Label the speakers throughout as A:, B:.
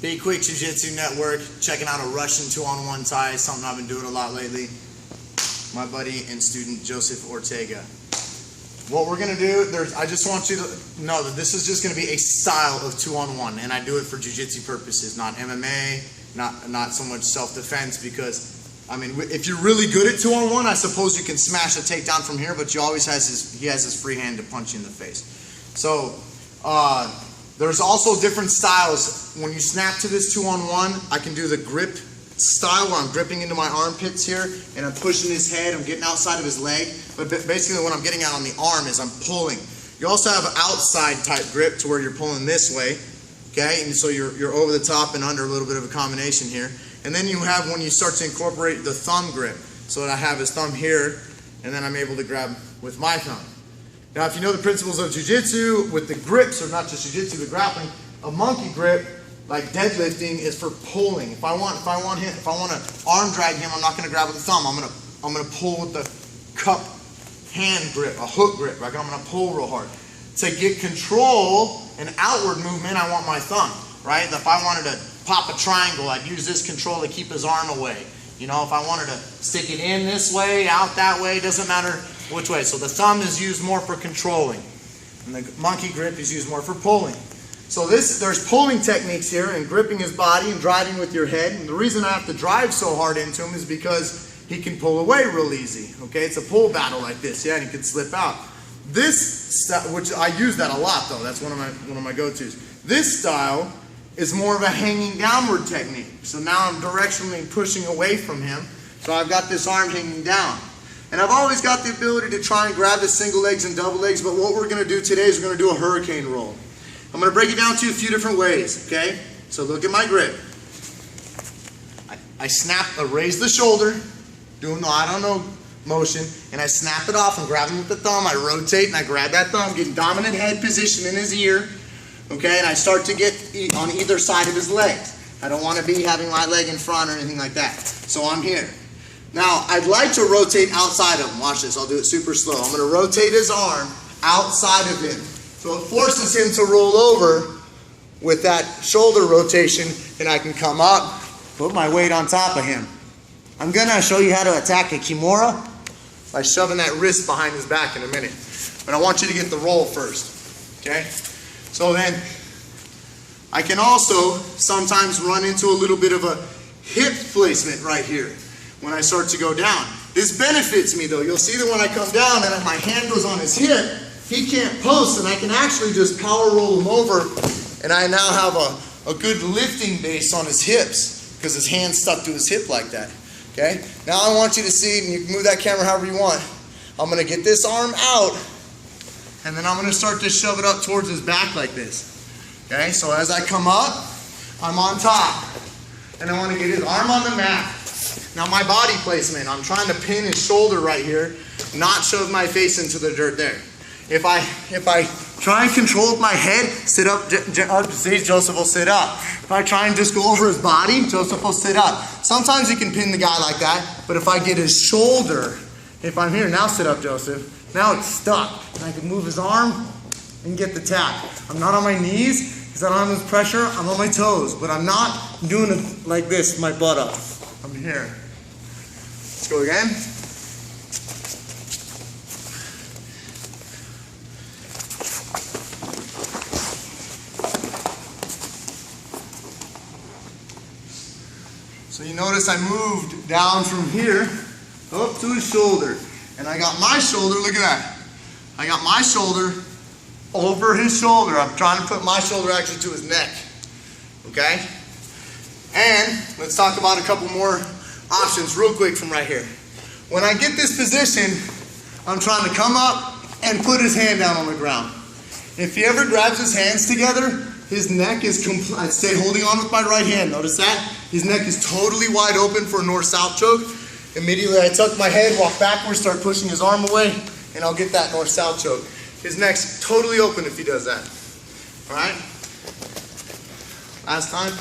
A: BQuick Jiu-Jitsu Network, checking out a Russian 2-on-1 tie, something I've been doing a lot lately. My buddy and student Joseph Ortega. What we're gonna do, I just want you to know that this is just gonna be a style of 2-on-1, and I do it for Jiu-Jitsu purposes, not MMA, not so much self-defense, because I mean, if you're really good at 2-on-1, I suppose you can smash a takedown from here, but he has his free hand to punch you in the face. So there's also different styles. When you snap to this 2-on-1, I can do the grip style where I'm gripping into my armpits here and I'm pushing his head, I'm getting outside of his leg. But basically what I'm getting at on the arm is I'm pulling. You also have an outside type grip to where you're pulling this way, okay? And so you're over the top and under, a little bit of a combination here. And then you have when you start to incorporate the thumb grip. So that I have his thumb here and then I'm able to grab with my thumb. Now, if you know the principles of Jiu-Jitsu with the grips, or not just Jiu-Jitsu, the grappling, a monkey grip, like deadlifting, is for pulling. If I want to arm drag him, I'm not going to grab with the thumb. I'm going to pull with the cup hand grip, a hook grip. Right? I'm going to pull real hard. To get control and outward movement, I want my thumb. Right? If I wanted to pop a triangle, I'd use this control to keep his arm away. You know, if I wanted to stick it in this way, out that way, doesn't matter which way. So the thumb is used more for controlling, and the monkey grip is used more for pulling. So there's pulling techniques here, and gripping his body and driving with your head. And the reason I have to drive so hard into him is because he can pull away real easy. Okay, it's a pull battle like this, yeah, and he can slip out. This style, which I use that a lot though, that's one of my go-tos. This style is more of a hanging downward technique. So now I'm directionally pushing away from him. So I've got this arm hanging down. And I've always got the ability to try and grab the single legs and double legs, but what we're going to do today is we're going to do a hurricane roll. I'm going to break it down to a few different ways, okay? So look at my grip. I raise the shoulder, doing the I don't know motion, and I snap it off and grab him with the thumb. I rotate and I grab that thumb, getting dominant head position in his ear, okay? And I start to get on either side of his legs. I don't want to be having my leg in front or anything like that. So I'm here. Now, I'd like to rotate outside of him. Watch this, I'll do it super slow. I'm going to rotate his arm outside of him. So it forces him to roll over with that shoulder rotation, and I can come up, put my weight on top of him. I'm going to show you how to attack a Kimura by shoving that wrist behind his back in a minute. But I want you to get the roll first, okay? So then, I can also sometimes run into a little bit of a hip placement right here when I start to go down. This benefits me though. You'll see that when I come down and my hand goes on his hip, he can't post, and I can actually just power roll him over, and I now have a good lifting base on his hips because his hand's stuck to his hip like that. Okay? Now I want you to see, and you can move that camera however you want. I'm going to get this arm out, and then I'm going to start to shove it up towards his back like this. Okay? So as I come up, I'm on top, and I want to get his arm on the mat. Now my body placement, I'm trying to pin his shoulder right here, not shove my face into the dirt there. If I try and control with my head, sit up, see, Joseph will sit up. If I try and just go over his body, Joseph will sit up. Sometimes you can pin the guy like that, but if I get his shoulder, if I'm here, now sit up, Joseph. Now it's stuck, and I can move his arm and get the tap. I'm not on my knees, because I don't have this pressure, I'm on my toes, but I'm not doing it like this, my butt up. I'm here. Let's go again. So you notice I moved down from here up to his shoulder. And I got my shoulder, look at that. I got my shoulder over his shoulder. I'm trying to put my shoulder actually to his neck. Okay? And let's talk about a couple more options real quick from right here. When I get this position, I'm trying to come up and put his hand down on the ground. If he ever grabs his hands together, his neck is I stay holding on with my right hand. Notice that? His neck is totally wide open for a north-south choke. Immediately I tuck my head, walk backwards, start pushing his arm away, and I'll get that north-south choke. His neck's totally open if he does that. All right? Last time.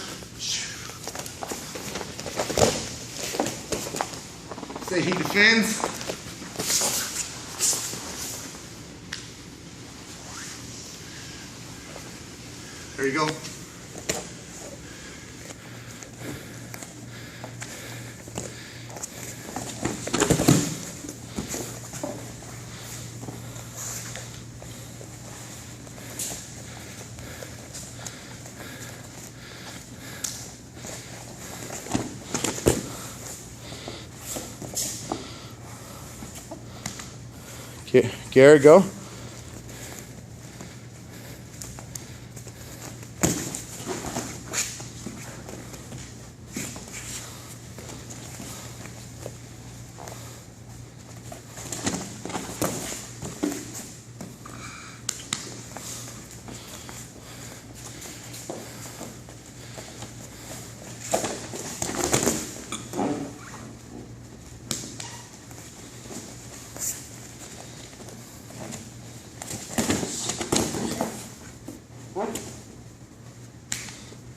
A: Say he defends. There you go. Garrett, go.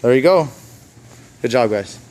A: There you go. Good job, guys.